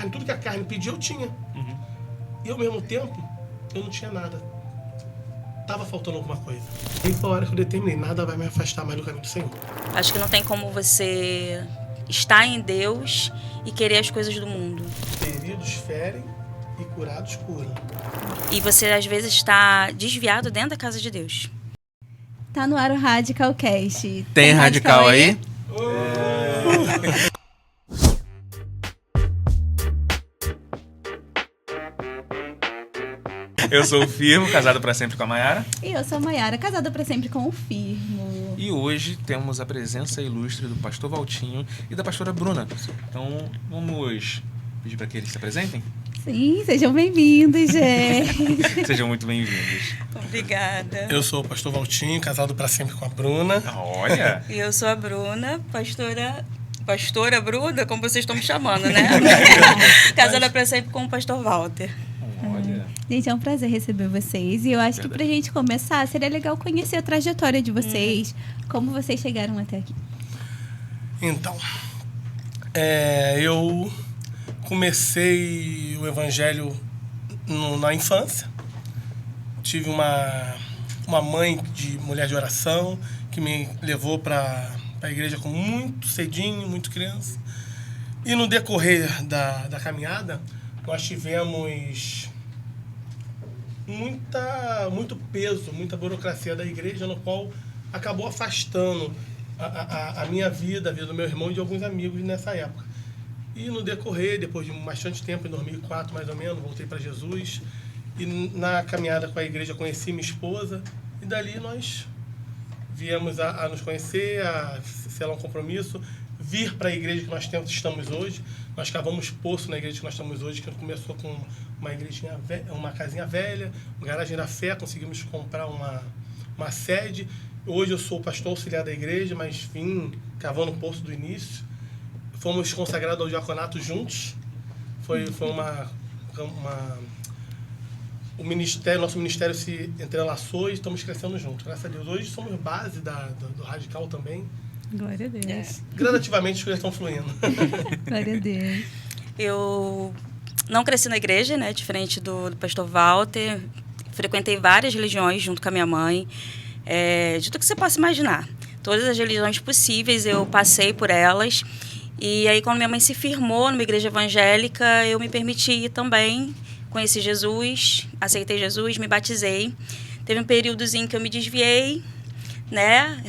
carne, tudo que a carne pedia eu tinha. E ao mesmo tempo, eu não tinha nada. Tava faltando alguma coisa. E foi a hora que eu determinei, nada vai me afastar mais do caminho do Senhor. Acho que não tem como você estar em Deus e querer as coisas do mundo. Feridos ferem e curados curam. E você, às vezes, está desviado dentro da casa de Deus. Tá no ar o Radical Cast. Tem Radical aí? Eu sou o Firmo, casado para sempre com a Mayara. E eu sou a Mayara, casada pra sempre com o Firmo. E hoje temos a presença ilustre do pastor Valtinho e da pastora Bruna. Então, vamos pedir para que eles se apresentem? Sim, sejam bem-vindos, gente. Sejam muito bem-vindos. Obrigada. Eu sou o pastor Valtinho, casado para sempre com a Bruna. Olha! E eu sou a Bruna, pastora Bruna, como vocês estão me chamando, né? Casada para sempre com o pastor Walter. Olha! Gente, é um prazer receber vocês. E eu acho que pra gente começar, seria legal conhecer a trajetória de vocês. Como vocês chegaram até aqui. Então, eu comecei o evangelho na infância. Tive uma mãe de mulher de oração que me levou para a igreja com muito cedinho, muito criança. E no decorrer da caminhada, nós tivemos muito peso, muita burocracia da igreja, no qual acabou afastando a minha vida, a vida do meu irmão e de alguns amigos nessa época. E no decorrer, depois de bastante tempo, em 2004 mais ou menos, voltei para Jesus. E na caminhada com a igreja conheci minha esposa. E dali nós viemos a nos conhecer, a selar um compromisso, vir para a igreja que nós estamos hoje. Nós cavamos poço na igreja que nós estamos hoje, que começou com uma casinha velha, uma garagem da fé, conseguimos comprar uma sede. Hoje eu sou pastor auxiliar da igreja, mas vim cavando o poço do início. Fomos consagrados ao diaconato juntos. Foi o ministério, nosso ministério se entrelaçou e estamos crescendo juntos. Graças a Deus. Hoje somos base do Radical também. Glória a Deus. Gradativamente as coisas estão fluindo. Glória a Deus. Eu não cresci na igreja, né? Diferente do pastor Walter. Frequentei várias religiões junto com a minha mãe. De tudo que você possa imaginar. Todas as religiões possíveis eu passei por elas. E aí, quando minha mãe se firmou numa igreja evangélica, eu me permiti ir também. Conheci Jesus, aceitei Jesus, me batizei. Teve um períodozinho que eu me desviei, né?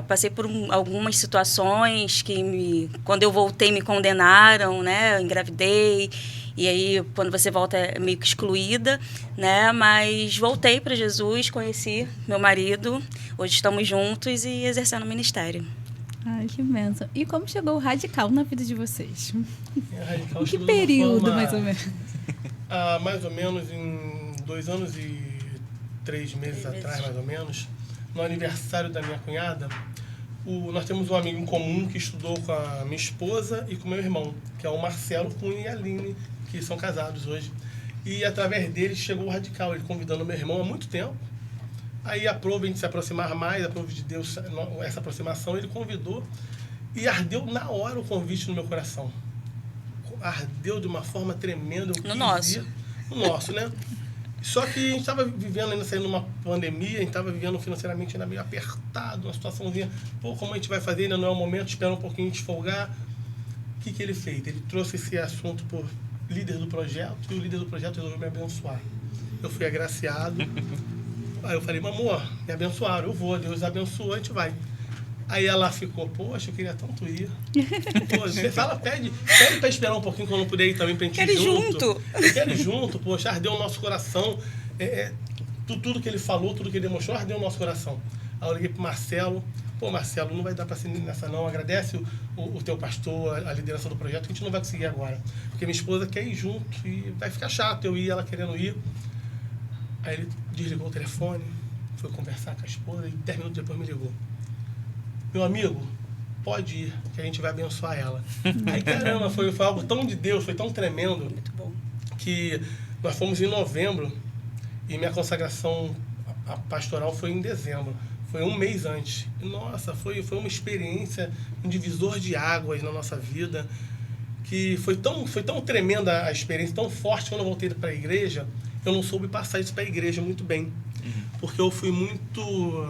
Passei por algumas situações que, quando eu voltei, me condenaram, né? Eu engravidei. E aí, quando você volta, é meio que excluída, né? Mas voltei para Jesus, conheci meu marido. Hoje estamos juntos e exercendo o ministério. Ai, que bênção. E como chegou o Radical na vida de vocês? Radical em que período, mais ou menos? Mais ou menos em 2 anos e 3 meses atrás, mais ou menos, no aniversário da minha cunhada, nós temos um amigo em comum que estudou com a minha esposa e com o meu irmão, que é o Marcelo Cunha e a Aline, que são casados hoje. E através deles chegou o Radical, ele convidando o meu irmão há muito tempo. Aí aprova a gente se aproximar mais, aprova de Deus essa aproximação, ele convidou e ardeu na hora o convite no meu coração. Ardeu de uma forma tremenda. No nosso, né? Só que a gente estava vivendo, ainda saindo de uma pandemia, a gente estava vivendo financeiramente ainda meio apertado, uma situaçãozinha, como a gente vai fazer, ainda não é o momento, espera um pouquinho de folgar. O que ele fez? Ele trouxe esse assunto por líder do projeto e o líder do projeto resolveu me abençoar. Eu fui agraciado. Aí eu falei, amor, me abençoaram, eu vou, Deus abençoou, a gente vai. Aí ela ficou, poxa, eu queria tanto ir. Você fala, pede pra esperar um pouquinho quando eu puder ir também pra gente ir junto. Eu quero ir junto, poxa, ardeu o nosso coração. Tudo que ele falou, tudo que ele demonstrou, ardeu o nosso coração. Aí eu liguei pro Marcelo, Marcelo, não vai dar pra ser nessa não, agradece o teu pastor, a liderança do projeto, que a gente não vai conseguir agora. Porque minha esposa quer ir junto e vai ficar chato eu ir, ela querendo ir. Aí ele desligou o telefone, foi conversar com a esposa e 10 minutos depois me ligou. Meu amigo, pode ir, que a gente vai abençoar ela. Aí, caramba, foi algo tão de Deus, foi tão tremendo. Muito bom. Que nós fomos em novembro e minha consagração pastoral foi em dezembro. Foi um mês antes. E, nossa, foi uma experiência, um divisor de águas na nossa vida. que foi tão tremenda a experiência, tão forte quando eu voltei para a igreja, eu não soube passar isso para a igreja muito bem. Porque eu fui muito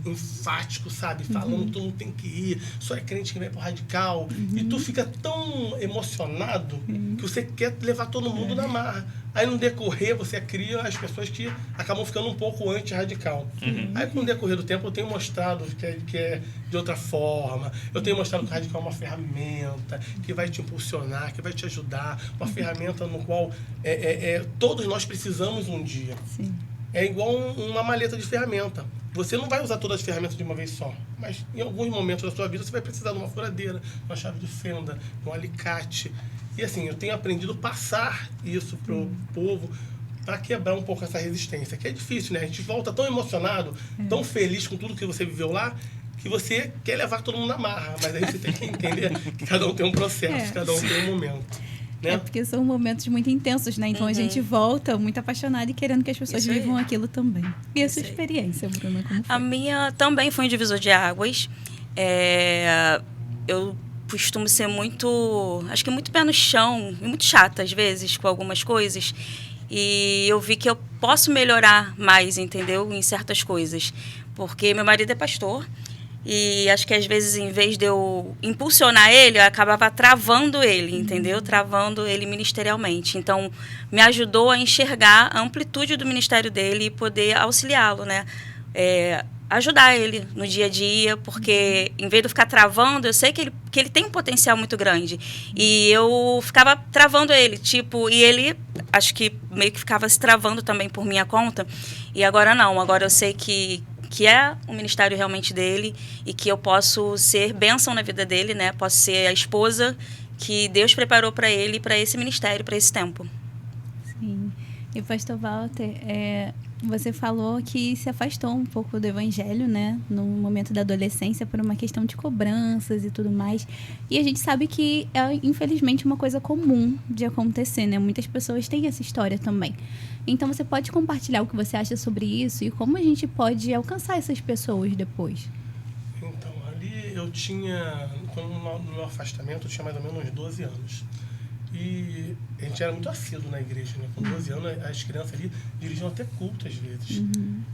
enfático, sabe? Falando que tu não tem que ir, só é crente que vai pro radical. E tu fica tão emocionado que você quer levar todo mundo na marra. Aí no decorrer você cria as pessoas que acabam ficando um pouco anti-radical. Aí com o decorrer do tempo eu tenho mostrado que é de outra forma. Eu tenho mostrado que o radical é uma ferramenta que vai te impulsionar, que vai te ajudar. Uma ferramenta no qual todos nós precisamos um dia. Sim. É igual uma maleta de ferramenta. Você não vai usar todas as ferramentas de uma vez só, mas em alguns momentos da sua vida você vai precisar de uma furadeira, de uma chave de fenda, de um alicate. E assim, eu tenho aprendido a passar isso pro povo para quebrar um pouco essa resistência, que é difícil, né? A gente volta tão emocionado, tão feliz com tudo que você viveu lá, que você quer levar todo mundo na marra. Mas aí você tem que entender que cada um tem um processo, cada um tem um momento. Né? É porque são momentos muito intensos, né? Então a gente volta muito apaixonada e querendo que as pessoas vivam aquilo também. E a sua experiência, Bruna, como foi? A minha também foi um divisor de águas. Eu costumo ser acho que muito pé no chão, e muito chata às vezes com algumas coisas. E eu vi que eu posso melhorar mais, entendeu? Em certas coisas. Porque meu marido é pastor. E acho que às vezes, em vez de eu impulsionar ele, eu acabava travando ele, entendeu? Travando ele ministerialmente. Então, me ajudou a enxergar a amplitude do ministério dele e poder auxiliá-lo, né? Ajudar ele no dia a dia, porque em vez de eu ficar travando, eu sei que ele tem um potencial muito grande. E eu ficava travando ele, e ele, acho que meio que ficava se travando também por minha conta. E agora não, agora eu sei que é o ministério realmente dele e que eu posso ser bênção na vida dele, né? Posso ser a esposa que Deus preparou para ele, para esse ministério, para esse tempo. Sim. E pastor Walter, você falou que se afastou um pouco do evangelho, né? No momento da adolescência, por uma questão de cobranças e tudo mais. E a gente sabe que é, infelizmente, uma coisa comum de acontecer, né? Muitas pessoas têm essa história também. Então, você pode compartilhar o que você acha sobre isso e como a gente pode alcançar essas pessoas depois? Então, ali eu tinha, no meu afastamento, eu tinha mais ou menos uns 12 anos. E a gente era muito assíduo na igreja, né? Com 12 anos, as crianças ali dirigiam até culto às vezes.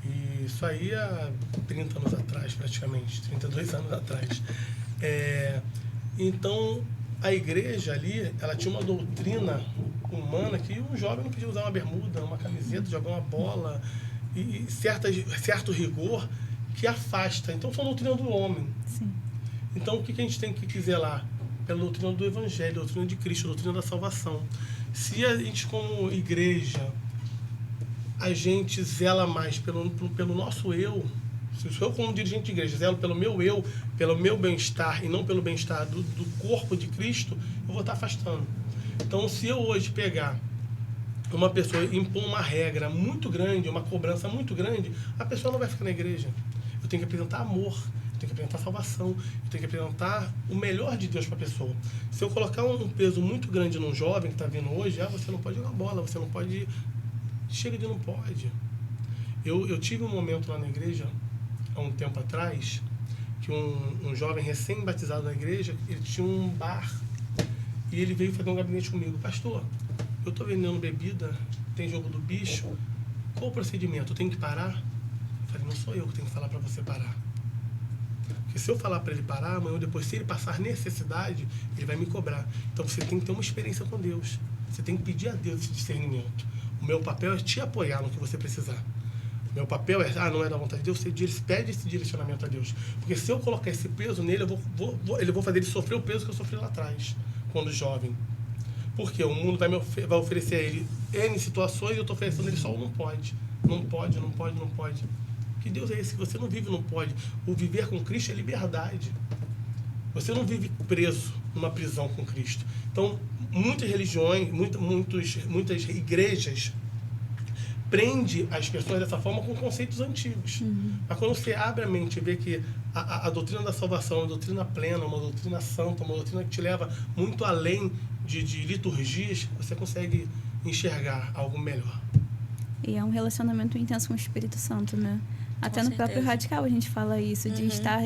E isso aí há 30 anos atrás, praticamente, 32 anos atrás. Então, a igreja ali, ela tinha uma doutrina humana que um jovem não podia usar uma bermuda, uma camiseta, jogar uma bola, e certo rigor que afasta. Então, foi a doutrina do homem. Sim. Então, o que a gente tem que zelar? Pela doutrina do Evangelho, a doutrina de Cristo, a doutrina da salvação. Se a gente, como igreja, a gente zela mais pelo nosso eu, se eu, como dirigente de igreja, zelo pelo meu eu, pelo meu bem-estar e não pelo bem-estar do corpo de Cristo, eu vou estar afastando. Então, se eu hoje pegar uma pessoa e impor uma regra muito grande, uma cobrança muito grande, a pessoa não vai ficar na igreja. Eu tenho que apresentar amor, eu tenho que apresentar salvação, eu tenho que apresentar o melhor de Deus para a pessoa. Se eu colocar um peso muito grande num jovem que está vindo hoje, você não pode jogar bola, você não pode... Chega de não pode. Eu tive um momento lá na igreja, há um tempo atrás, que um jovem recém-batizado na igreja, ele tinha um bar, e ele veio fazer um gabinete comigo. Pastor, eu estou vendendo bebida, tem jogo do bicho, qual o procedimento? Eu tenho que parar? Eu falei, não sou eu que tenho que falar para você parar. Porque se eu falar para ele parar, amanhã ou depois, se ele passar necessidade, ele vai me cobrar. Então você tem que ter uma experiência com Deus. Você tem que pedir a Deus esse discernimento. O meu papel é te apoiar no que você precisar. O meu papel não é da vontade de Deus, você pede esse direcionamento a Deus. Porque se eu colocar esse peso nele, eu vou fazer ele sofrer o peso que eu sofri lá atrás, quando jovem. Porque o mundo vai oferecer a ele N situações e eu estou oferecendo a ele só o não pode. Não pode, não pode, não pode. Que Deus é esse que você não vive, não pode. O viver com Cristo é liberdade. Você não vive preso numa prisão com Cristo. Então, muitas religiões, muitas igrejas prende as pessoas dessa forma com conceitos antigos. Mas quando você abre a mente e vê que a doutrina da salvação é uma doutrina plena, uma doutrina santa, uma doutrina que te leva muito além de liturgias, você consegue enxergar algo melhor. E é um relacionamento intenso com o Espírito Santo, né? Até Com no próprio certeza. Radical a gente fala isso, de estar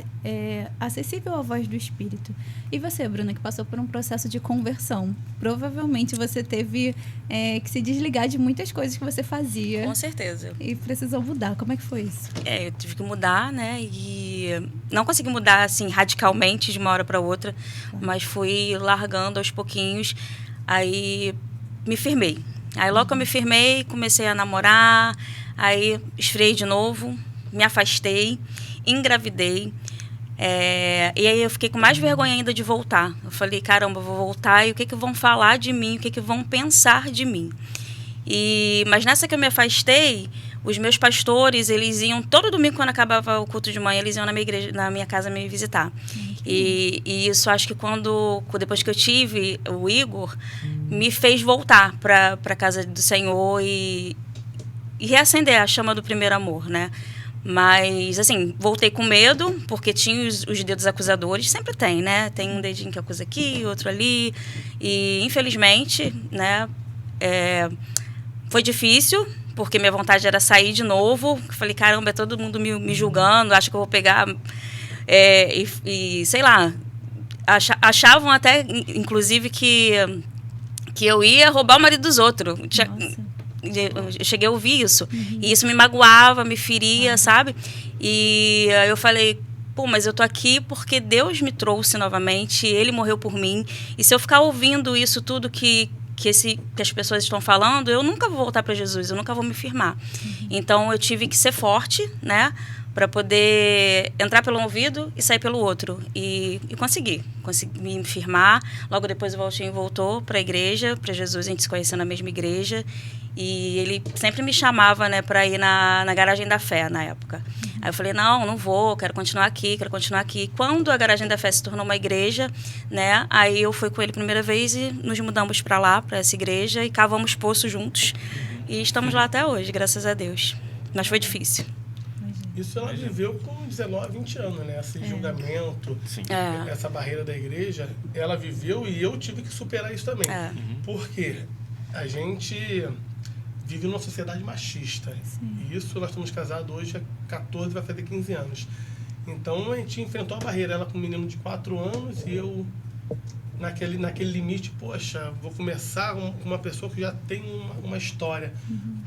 acessível à voz do Espírito. E você, Bruna, que passou por um processo de conversão, provavelmente você teve que se desligar de muitas coisas que você fazia. Com certeza. E precisou mudar. Como é que foi isso? Eu tive que mudar, né? E não consegui mudar, assim, radicalmente de uma hora para outra, mas fui largando aos pouquinhos. Aí me firmei. Aí logo que eu me firmei, comecei a namorar, aí esfriei de novo, me afastei, engravidei. E aí eu fiquei com mais vergonha ainda de voltar. Eu falei, caramba, eu vou voltar e o que vão falar de mim, o que vão pensar de mim. Mas nessa que eu me afastei, os meus pastores, eles iam, todo domingo quando acabava o culto de manhã, eles iam na minha igreja, na minha casa me visitar. E isso acho que depois que eu tive o Igor, me fez voltar para a casa do Senhor e reacender a chama do primeiro amor, né? Mas, assim, voltei com medo, porque tinha os dedos acusadores, sempre tem, né? Tem um dedinho que acusa aqui, outro ali. E, infelizmente, né, foi difícil, porque minha vontade era sair de novo. Falei, caramba, é todo mundo me julgando, acho que eu vou pegar... sei lá, achavam até, inclusive, que eu ia roubar o marido dos outros. Eu cheguei a ouvir isso. E isso me magoava, me feria, sabe? E aí eu falei, pô, mas eu tô aqui porque Deus me trouxe novamente, Ele morreu por mim. E se eu ficar ouvindo isso tudo que as pessoas estão falando, eu nunca vou voltar para Jesus, eu nunca vou me firmar. Então eu tive que ser forte, né? Para poder entrar pelo um ouvido e sair pelo outro. E consegui me firmar. Logo depois o Valtinho voltou para a igreja, para Jesus, a gente se conheceu na mesma igreja. E ele sempre me chamava, né, para ir na Garagem da Fé, na época. Aí eu falei, não vou, quero continuar aqui. Quando a Garagem da Fé se tornou uma igreja, né, aí eu fui com ele a primeira vez e nos mudamos para lá, para essa igreja, e cavamos poço juntos. E estamos lá até hoje, graças a Deus. Mas foi difícil. Isso ela viveu com 19, 20 anos, né? Esse julgamento, essa barreira da igreja, ela viveu e eu tive que superar isso também. Porque a gente vive numa sociedade machista. E isso nós estamos casados hoje há 14, vai fazer 15 anos. Então a gente enfrentou a barreira, ela com um menino de 4 anos e eu naquele limite, poxa, vou começar com uma pessoa que já tem uma história.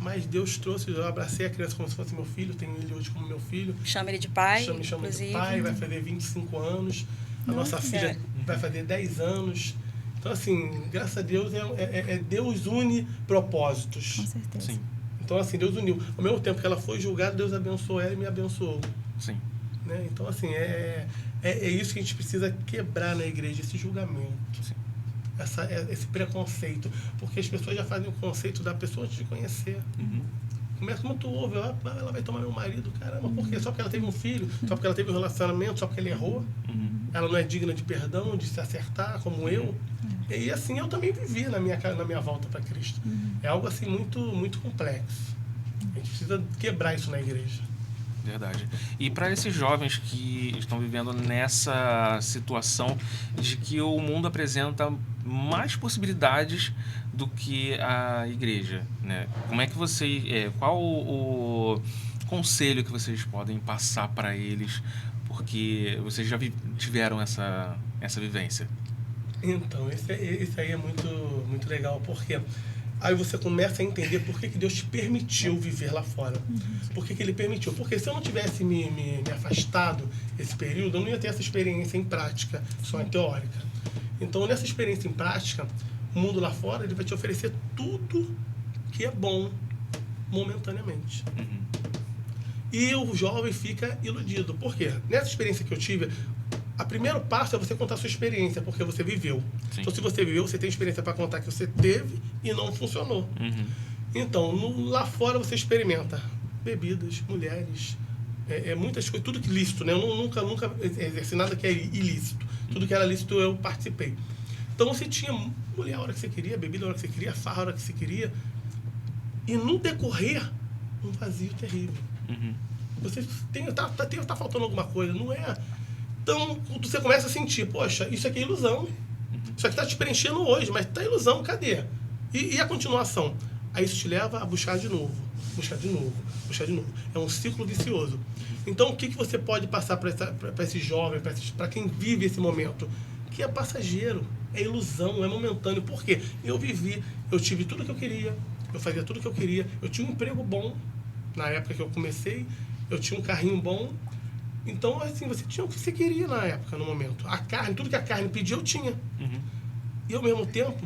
Mas Deus trouxe, eu abracei a criança como se fosse meu filho, tenho ele hoje como meu filho. Chama ele de pai, me chama de pai, vai fazer 25 anos. A nossa filha vai fazer 10 anos. Então, assim, graças a Deus, Deus une propósitos. Com certeza. Sim. Então, assim, Deus uniu. Ao mesmo tempo que ela foi julgada, Deus abençoou ela e me abençoou. Sim. Né? Então, assim, é isso que a gente precisa quebrar na igreja, esse julgamento. Sim. Esse preconceito. Porque as pessoas já fazem o conceito da pessoa antes de conhecer. Começa como tu ouve, ela vai tomar meu marido, caramba, por quê? Só porque ela teve um filho, só porque ela teve um relacionamento, só porque ele errou. Ela não é digna de perdão, de se acertar, como eu. E assim eu também vivi na minha volta para Cristo. É algo assim muito, muito complexo. A gente precisa quebrar isso na igreja. Verdade. E para esses jovens que estão vivendo nessa situação de que o mundo apresenta mais possibilidades do que a igreja, né? Como é que vocês, qual o conselho que vocês podem passar para eles, porque vocês já tiveram essa vivência? Então, esse aí é muito, muito legal, porque aí você começa a entender por que Deus te permitiu viver lá fora. Por que Ele permitiu? Porque se eu não tivesse me afastado esse período, eu não ia ter essa experiência em prática, só em teórica. Então, nessa experiência em prática, o mundo lá fora ele vai te oferecer tudo que é bom momentaneamente. E o jovem fica iludido. Por quê? Nessa experiência que eu tive, o primeiro passo é você contar a sua experiência, porque você viveu. Sim. Então, se você viveu, você tem experiência para contar que você teve e não funcionou. Então, lá fora você experimenta bebidas, mulheres, muitas coisas, tudo que ilícito, né? Eu nunca exerci nada que é ilícito. Tudo que era lícito eu participei. Então, você tinha mulher a hora que você queria, bebida a hora que você queria, farra a hora que você queria. E no decorrer, um vazio terrível. Você tá faltando alguma coisa, não é? Então, você começa a sentir, poxa, isso aqui é ilusão. Isso aqui está te preenchendo hoje, mas tá ilusão, cadê? E a continuação? Aí isso te leva a buscar de novo, buscar de novo, buscar de novo. É um ciclo vicioso. Então, o que você pode passar para esse jovem, para quem vive esse momento? Que é passageiro, é ilusão, é momentâneo. Por quê? Eu tive tudo que eu queria, eu fazia tudo que eu queria, eu tinha um emprego bom na época que eu comecei, eu tinha um carrinho bom. Então, assim, você tinha o que você queria na época, no momento. A carne, tudo que a carne pedia, eu tinha. E, ao mesmo tempo,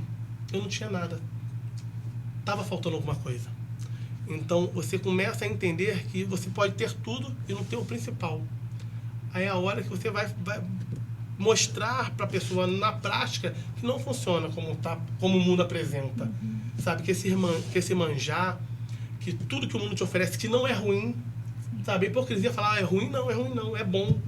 eu não tinha nada. Estava faltando alguma coisa. Então, você começa a entender que você pode ter tudo e não ter o principal. Aí é a hora que você vai mostrar para a pessoa, na prática, que não funciona como o mundo apresenta. Sabe? Que esse manjar, que tudo que o mundo te oferece, que não é ruim. Sabe? A hipocrisia fala, é ruim não, é bom.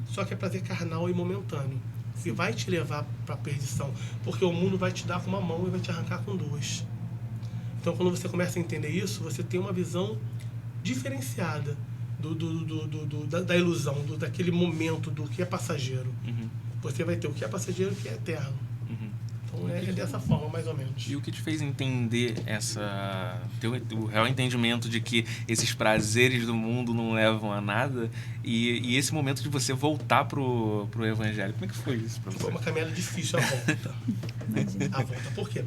Só que é prazer carnal e momentâneo. E vai te levar para a perdição. Porque o mundo vai te dar com uma mão e vai te arrancar com duas. Então, quando você começa a entender isso, você tem uma visão diferenciada da ilusão, daquele momento, do que é passageiro. Você vai ter o que é passageiro e o que é eterno. Então, é dessa forma, mais ou menos. E o que te fez entender o real entendimento de que esses prazeres do mundo não levam a nada e esse momento de você voltar pro Evangelho? Como é que foi isso para você? Foi uma caminhada difícil a volta. A volta. Por quê?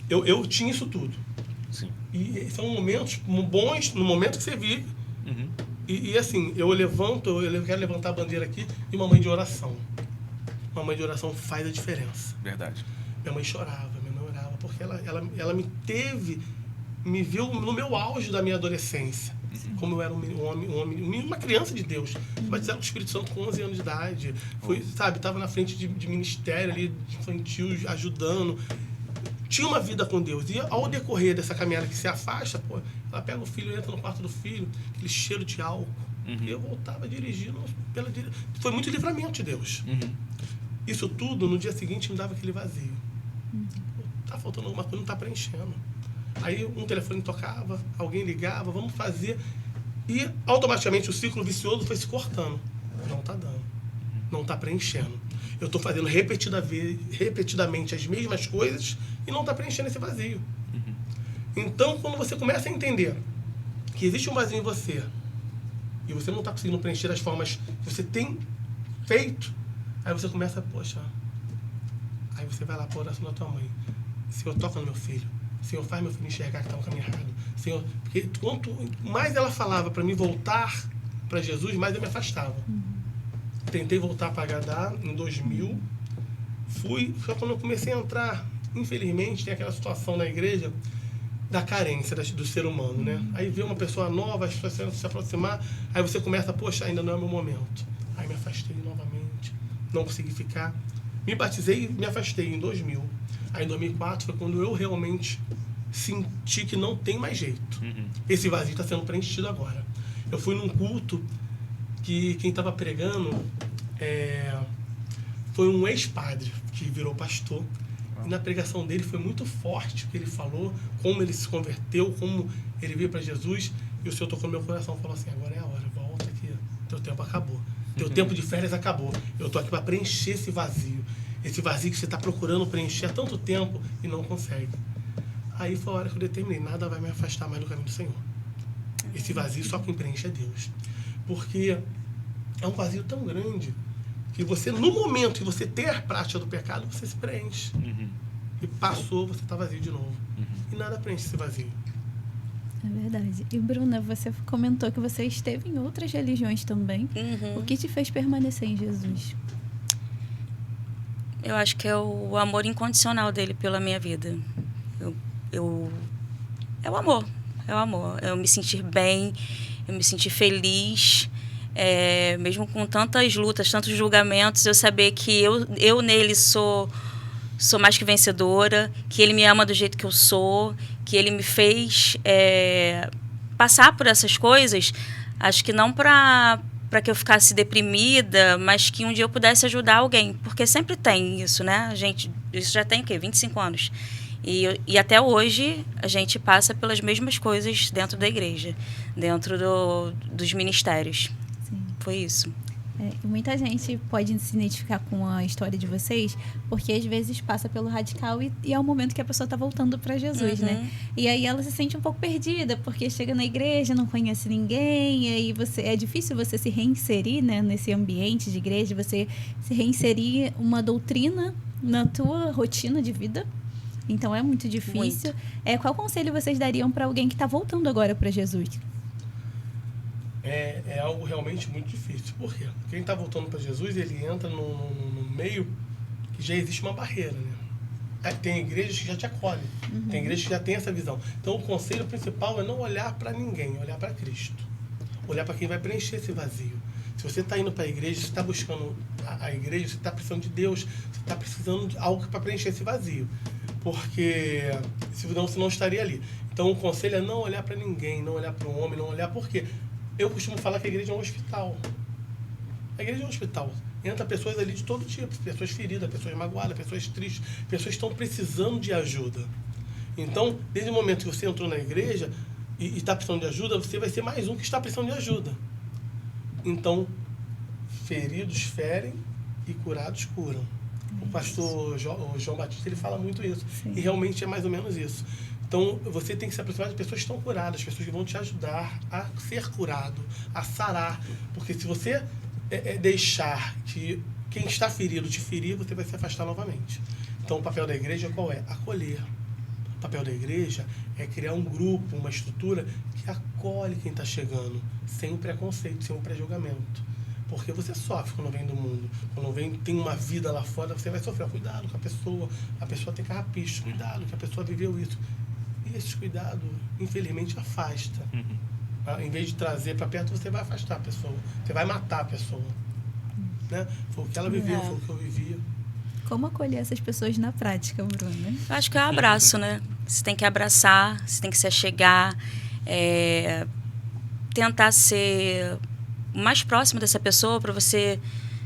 Eu tinha isso tudo. Sim. E são momentos bons no momento que você vive. E assim, eu quero levantar a bandeira aqui e uma mãe de oração. Uma mãe de oração faz a diferença. Verdade. Minha mãe chorava, porque ela me viu no meu auge da minha adolescência. Como eu era uma criança de Deus. Batizado com o Espírito Santo com 11 anos de idade. Estava na frente de ministério ali, infantil, ajudando. Tinha uma vida com Deus. E ao decorrer dessa caminhada que se afasta, ela pega o filho, entra no quarto do filho, aquele cheiro de álcool. E eu voltava dirigindo foi muito livramento de Deus. Isso tudo, no dia seguinte, me dava aquele vazio. Tá faltando alguma coisa, não tá preenchendo. Aí um telefone tocava, alguém ligava, vamos fazer. E automaticamente o ciclo vicioso foi se cortando. Não tá dando. Não tá preenchendo. Eu tô fazendo repetidamente as mesmas coisas e não tá preenchendo esse vazio. Então, quando você começa a entender que existe um vazio em você e você não tá conseguindo preencher as formas que você tem feito, aí você começa, aí você vai lá para a oração da tua mãe. Senhor, toca no meu filho. Senhor, faz meu filho enxergar que está no caminho errado. Senhor, porque quanto mais ela falava para me voltar para Jesus, mais eu me afastava. Tentei voltar para agradar em 2000. Só quando eu comecei a entrar, infelizmente, tem aquela situação na igreja da carência do ser humano, né? Aí vê uma pessoa nova, as pessoas se aproximar, aí você começa, ainda não é o meu momento. Aí me afastei novamente, não consegui ficar. Me batizei e me afastei em 2000. Aí em 2004 foi quando eu realmente senti que não tem mais jeito. Esse vazio está sendo preenchido agora. Eu fui num culto que quem estava pregando foi um ex-padre que virou pastor. E na pregação dele foi muito forte o que ele falou, como ele se converteu, como ele veio para Jesus. E o Senhor tocou no meu coração e falou assim, agora é a hora, volta aqui, teu tempo acabou. Teu tempo de férias acabou. Eu tô aqui para preencher esse vazio. Esse vazio que você está procurando preencher há tanto tempo e não consegue. Aí foi a hora que eu determinei, nada vai me afastar mais do caminho do Senhor. Esse vazio só quem preenche é Deus. Porque é um vazio tão grande que você, no momento que você tem a prática do pecado, você se preenche. E passou, você está vazio de novo. E nada preenche esse vazio. É verdade. E, Bruna, você comentou que você esteve em outras religiões também. O que te fez permanecer em Jesus? Eu acho que é o amor incondicional dele pela minha vida. É o amor. É o amor. Eu me sentir bem, eu me sentir feliz. Mesmo com tantas lutas, tantos julgamentos, eu saber que eu nele sou mais que vencedora, que ele me ama do jeito que eu sou, que ele me fez passar por essas coisas, acho que não para que eu ficasse deprimida, mas que um dia eu pudesse ajudar alguém, porque sempre tem isso, né? Isso já tem o quê? 25 anos. E até hoje a gente passa pelas mesmas coisas dentro da igreja, dentro dos ministérios. Sim. Foi isso. E muita gente pode se identificar com a história de vocês, porque às vezes passa pelo radical e é o momento que a pessoa está voltando para Jesus, né? E aí ela se sente um pouco perdida, porque chega na igreja, não conhece ninguém, e aí é difícil você se reinserir, né, nesse ambiente de igreja, você se reinserir uma doutrina na tua rotina de vida. Então é muito difícil. Qual conselho vocês dariam para alguém que está voltando agora para Jesus? É algo realmente muito difícil. Por quê? Quem está voltando para Jesus, ele entra no meio que já existe uma barreira, né? Tem igrejas que já te acolhem, tem igrejas que já tem essa visão. Então, o conselho principal é não olhar para ninguém, olhar para Cristo. Olhar para quem vai preencher esse vazio. Se você está indo para a igreja, você está buscando a igreja, você está precisando de Deus, você está precisando de algo para preencher esse vazio. Porque senão você não estaria ali. Então, o conselho é não olhar para ninguém, não olhar para o homem, não olhar por quê? Eu costumo falar que a igreja é um hospital. A igreja é um hospital. Entra pessoas ali de todo tipo. Pessoas feridas, pessoas magoadas, pessoas tristes. Pessoas que estão precisando de ajuda. Então, desde o momento que você entrou na igreja e está precisando de ajuda, você vai ser mais um que está precisando de ajuda. Então, feridos ferem e curados curam. O pastor João Batista, ele fala muito isso. Sim. E realmente é mais ou menos isso. Então, você tem que se aproximar de pessoas que estão curadas, pessoas que vão te ajudar a ser curado, a sarar. Porque se você deixar que quem está ferido te ferir, você vai se afastar novamente. Então, o papel da igreja qual é? Acolher. O papel da igreja é criar um grupo, uma estrutura que acolhe quem está chegando, sem preconceito, sem pré-julgamento. Porque você sofre quando vem do mundo. Quando tem uma vida lá fora, você vai sofrer. Cuidado com a pessoa tem carrapicho, cuidado que a pessoa viveu isso. E esse cuidado, infelizmente, afasta. Em vez de trazer para perto, você vai afastar a pessoa. Você vai matar a pessoa. Né? Foi o que ela viveu, foi o que eu vivia. Como acolher essas pessoas na prática, Bruna? Eu acho que é um abraço, né? Você tem que abraçar, você tem que se achegar, tentar ser o mais próximo dessa pessoa para você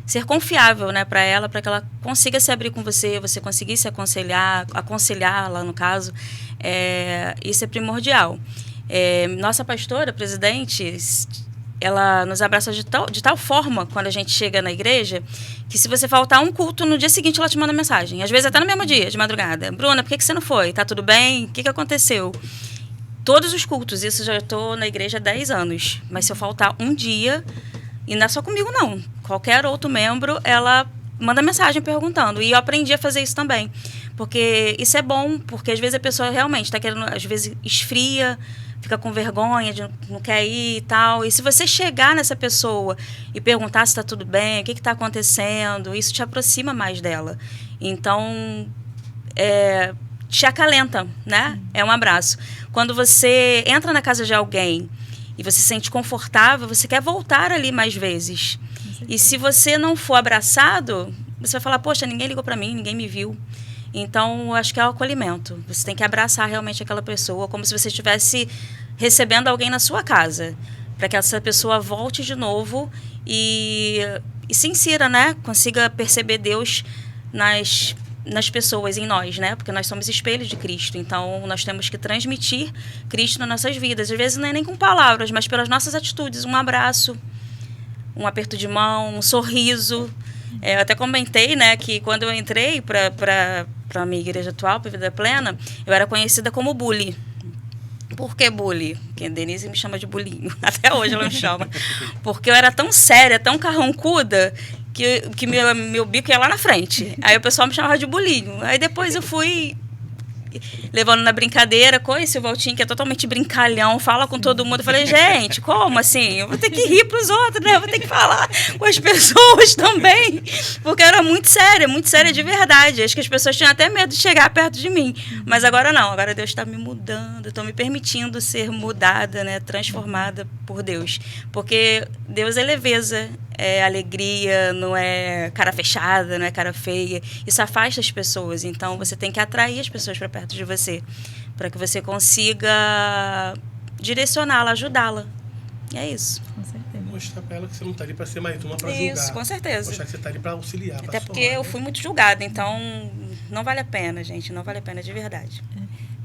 ser confiável, né, para ela, para que ela consiga se abrir com você, você conseguir se aconselhá-la, no caso. Isso é primordial. Nossa pastora, presidente, ela nos abraça de tal forma quando a gente chega na igreja, que se você faltar um culto, no dia seguinte ela te manda mensagem. Às vezes até no mesmo dia, de madrugada. Bruna, por que você não foi? Tá tudo bem? O que aconteceu? Todos os cultos, isso já estou na igreja há 10 anos. Mas se eu faltar um dia, e não é só comigo não, qualquer outro membro, ela manda mensagem perguntando. E eu aprendi a fazer isso também. Porque isso é bom, porque às vezes a pessoa realmente está querendo, às vezes esfria, fica com vergonha, não quer ir e tal. E se você chegar nessa pessoa e perguntar se está tudo bem, o que está acontecendo, isso te aproxima mais dela. Então, te acalenta, né? É um abraço. Quando você entra na casa de alguém e você se sente confortável, você quer voltar ali mais vezes. E se você não for abraçado, você vai falar, poxa, ninguém ligou para mim, ninguém me viu. Então, eu acho que é o acolhimento. Você tem que abraçar realmente aquela pessoa, como se você estivesse recebendo alguém na sua casa, para que essa pessoa volte de novo e se insira, né? Consiga perceber Deus nas pessoas, em nós, né? Porque nós somos espelhos de Cristo. Então, nós temos que transmitir Cristo nas nossas vidas. Às vezes, não é nem com palavras, mas pelas nossas atitudes. Um abraço, um aperto de mão, um sorriso. Eu até comentei, né, que quando eu entrei para a minha igreja atual, para a Vida Plena, eu era conhecida como bully. Por que bully? Porque a Denise me chama de bullying. Até hoje ela me chama. Porque eu era tão séria, tão carrancuda, que meu bico ia lá na frente. Aí o pessoal me chamava de bullying. Aí depois eu fui levando na brincadeira, conheci o Valtinho, que é totalmente brincalhão, fala com todo mundo. Eu falei, gente, como assim? Eu vou ter que rir pros outros, né? Eu vou ter que falar com as pessoas também. Porque eu era muito séria de verdade. Acho que as pessoas tinham até medo de chegar perto de mim. Mas agora não, agora Deus está me mudando, estou me permitindo ser mudada, né? Transformada por Deus. Porque Deus é leveza, é alegria, não é cara fechada, não é cara feia. Isso afasta as pessoas. Então, você tem que atrair as pessoas para perto de você, para que você consiga direcioná-la, ajudá-la. E é isso. Com certeza. Mostrar para ela que você não está ali para ser mais uma para julgar. Isso, com certeza. Mostrar que você está ali para auxiliar. Até porque eu fui muito julgada, então não vale a pena, gente. Não vale a pena de verdade.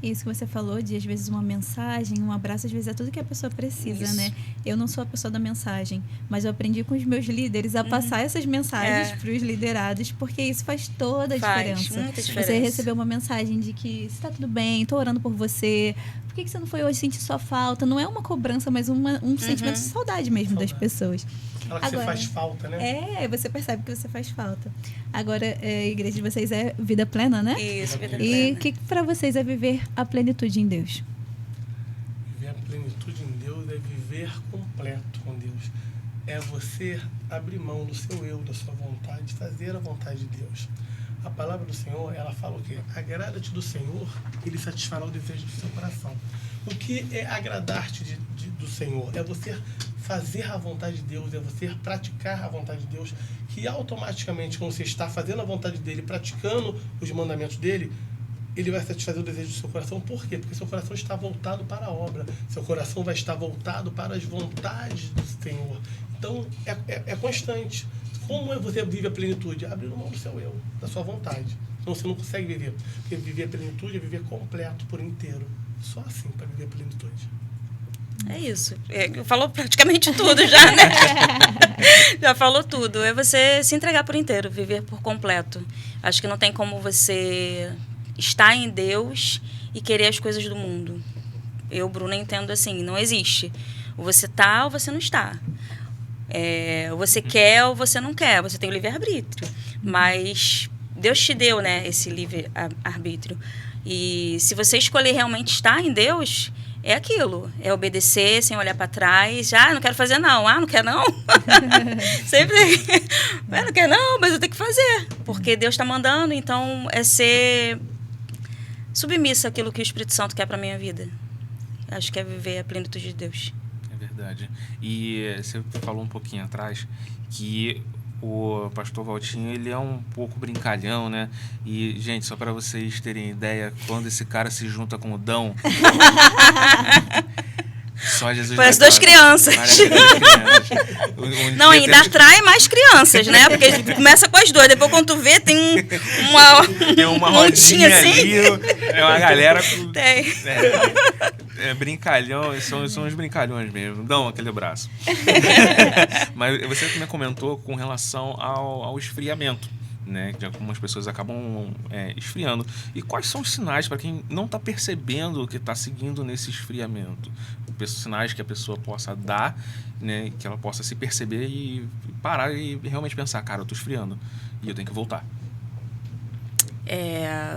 Isso que você falou de, às vezes, uma mensagem, um abraço, às vezes é tudo que a pessoa precisa, Isso. né? Eu não sou a pessoa da mensagem, mas eu aprendi com os meus líderes a passar essas mensagens para os liderados, porque isso faz toda a diferença. Muita diferença. Você recebeu uma mensagem de que está tudo bem, estou orando por você, por que você não foi hoje sentir sua falta? Não é uma cobrança, mas um sentimento de saudade mesmo das pessoas. Ela que você faz falta, né? Você percebe que você faz falta. Agora, a igreja de vocês é vida plena, né? Isso, vida E plena. o que para vocês é viver a plenitude em Deus? Viver a plenitude em Deus é viver completo com Deus. É você abrir mão do seu eu, da sua vontade, fazer a vontade de Deus. A palavra do Senhor, ela fala o quê? Agrada-te do Senhor, Ele satisfará o desejo do seu coração. O que é agradar-te do Senhor? É você fazer a vontade de Deus, é você praticar a vontade de Deus, que automaticamente, quando você está fazendo a vontade dEle, praticando os mandamentos dEle, Ele vai satisfazer o desejo do seu coração. Por quê? Porque seu coração está voltado para a obra. Seu coração vai estar voltado para as vontades do Senhor. Então, é constante. Como você vive a plenitude? Abrindo mão do seu eu, da sua vontade. Então, você não consegue viver. Porque viver a plenitude é viver completo, por inteiro. Só assim para viver a plenitude. É isso. Falou praticamente tudo já, né? Já falou tudo. É você se entregar por inteiro, viver por completo. Acho que não tem como você estar em Deus e querer as coisas do mundo. Eu, Bruna, entendo assim, não existe. Ou você está ou você não está. Ou você quer ou você não quer. Você tem o livre-arbítrio. Mas Deus te deu, né, esse livre-arbítrio. E se você escolher realmente estar em Deus, é aquilo. É obedecer sem olhar para trás. Não quero fazer não. Não quer não? Sempre. Não quer não, mas eu tenho que fazer. Porque Deus está mandando, então é ser submissa àquilo que o Espírito Santo quer para minha vida. Acho que é viver a plenitude de Deus. É verdade. E você falou um pouquinho atrás que o pastor Valtinho, ele é um pouco brincalhão, né? E, gente, só para vocês terem ideia, quando esse cara se junta com o Dão... Só Jesus. Parece duas crianças. Não, ainda atrai mais crianças, né? Porque começa com as duas. Depois, quando tu vê, tem uma rodinha assim. Ali. É uma galera... Tem. Brincalhão. São os brincalhões mesmo. Dão aquele abraço. Mas você também comentou com relação ao esfriamento, né, que algumas pessoas acabam esfriando. E quais são os sinais para quem não está percebendo que está seguindo nesse esfriamento? Sinais que a pessoa possa dar, né, que ela possa se perceber e parar e realmente pensar, cara, eu estou esfriando e eu tenho que voltar.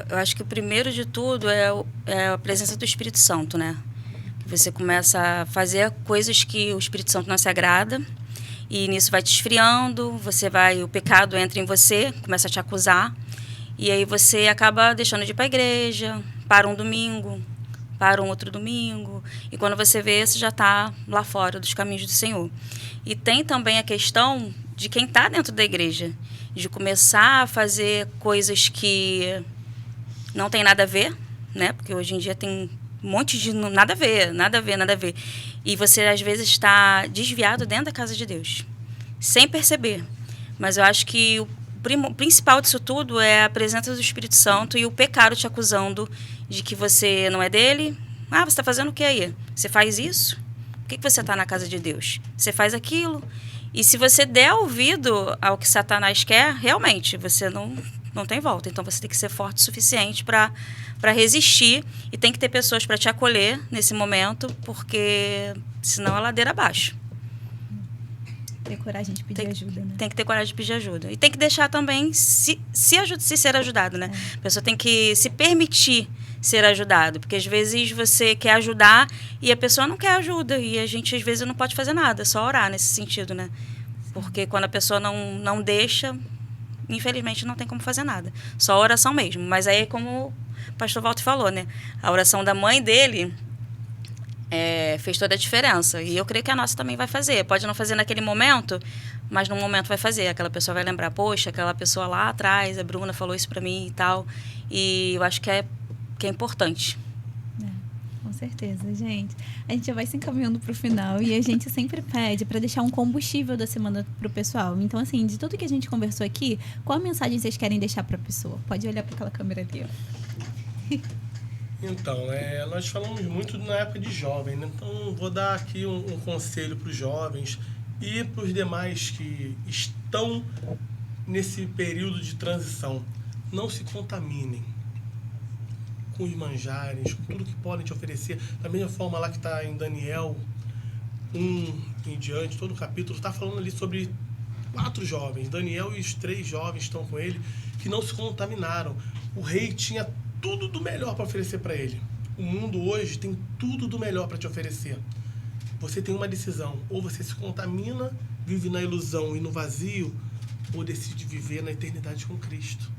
Eu acho que o primeiro de tudo é a presença do Espírito Santo, né? Você começa a fazer coisas que o Espírito Santo não se agrada. E nisso vai te esfriando, o pecado entra em você, começa a te acusar. E aí você acaba deixando de ir para a igreja, para um domingo, para um outro domingo. E quando você vê, você já está lá fora dos caminhos do Senhor. E tem também a questão de quem está dentro da igreja, de começar a fazer coisas que não tem nada a ver, né? Porque hoje em dia tem um monte de nada a ver. E você, às vezes, está desviado dentro da casa de Deus, sem perceber. Mas eu acho que o principal disso tudo é a presença do Espírito Santo e o pecado te acusando de que você não é dele. Você está fazendo o que aí? Você faz isso? Por que você está na casa de Deus? Você faz aquilo? E se você der ouvido ao que Satanás quer, realmente, você não tem volta. Então, você tem que ser forte o suficiente para resistir, e tem que ter pessoas para te acolher nesse momento, porque senão é ladeira abaixo. Ter coragem de pedir ajuda, né? Tem que ter coragem de pedir ajuda. E tem que deixar também se ser ajudado, né? A pessoa tem que se permitir ser ajudado, porque às vezes você quer ajudar e a pessoa não quer ajuda, e a gente às vezes não pode fazer nada, só orar nesse sentido, né? Porque quando a pessoa não deixa, infelizmente não tem como fazer nada, só oração mesmo. Mas aí, como o pastor Walter falou, né? A oração da mãe dele fez toda a diferença, e eu creio que a nossa também vai fazer. Pode não fazer naquele momento, mas no momento vai fazer. Aquela pessoa vai lembrar, poxa, aquela pessoa lá atrás, a Bruna falou isso pra mim e tal, e eu acho que é importante. Com certeza, gente. A gente já vai se encaminhando pro final, e a gente sempre pede para deixar um combustível da semana pro pessoal. Então, assim, de tudo que a gente conversou aqui, qual a mensagem vocês querem deixar pra pessoa? Pode olhar para aquela câmera ali, ó. Então, nós falamos muito na época de jovem, né? Então vou dar aqui um conselho para os jovens e para os demais que estão nesse período de transição. Não se contaminem com os manjares, com tudo que podem te oferecer. Da mesma forma lá que está em Daniel 1 em diante, todo o capítulo está falando ali sobre 4 jovens. Daniel e os 3 jovens estão com ele, que não se contaminaram. O rei tinha tudo do melhor para oferecer para ele. O mundo hoje tem tudo do melhor para te oferecer. Você tem uma decisão. Ou você se contamina, vive na ilusão e no vazio, ou decide viver na eternidade com Cristo.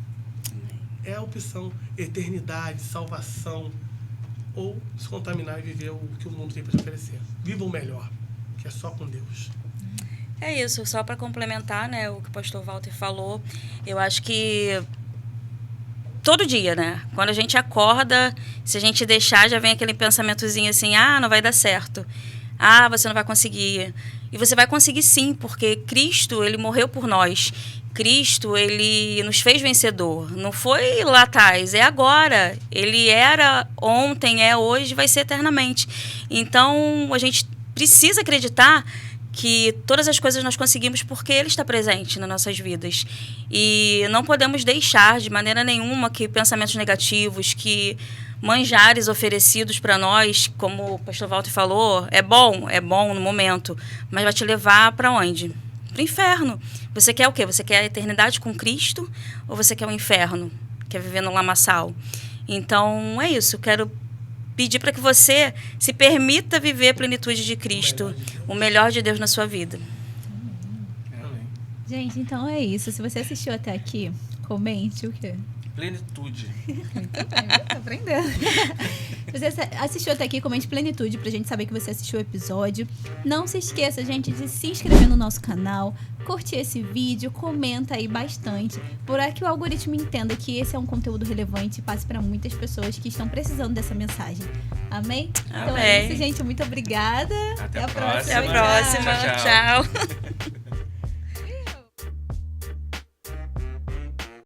É a opção. Eternidade, salvação. Ou se contaminar e viver o que o mundo tem para te oferecer. Viva o melhor, que é só com Deus. É isso, só para complementar, né, o que o pastor Walter falou, eu acho que todo dia, né, quando a gente acorda, se a gente deixar, já vem aquele pensamentozinho assim, não vai dar certo, você não vai conseguir. E você vai conseguir sim, porque Cristo, ele morreu por nós. Cristo, ele nos fez vencedor. Não foi lá atrás, é agora. Ele era ontem, é hoje, vai ser eternamente. Então, a gente precisa acreditar que todas as coisas nós conseguimos porque Ele está presente nas nossas vidas. E não podemos deixar de maneira nenhuma que pensamentos negativos, que manjares oferecidos para nós, como o pastor Walter falou, é bom no momento, mas vai te levar para onde? Para o inferno. Você quer o quê? Você quer a eternidade com Cristo ou você quer o inferno? Quer viver no lamaçal? Então, é isso. Quero pedir para que você se permita viver a plenitude de Cristo, o melhor de Deus na sua vida. Gente, então é isso. Se você assistiu até aqui, comente o quê? Plenitude. Tá aprendendo. Se você assistiu até aqui, comente plenitude pra gente saber que você assistiu o episódio. Não se esqueça, gente, de se inscrever no nosso canal, curtir esse vídeo, comenta aí bastante, para que o algoritmo entenda que esse é um conteúdo relevante e passe para muitas pessoas que estão precisando dessa mensagem. Amém? Então é isso, gente. Muito obrigada. Até a próxima. Até a próxima. Tchau. Tchau.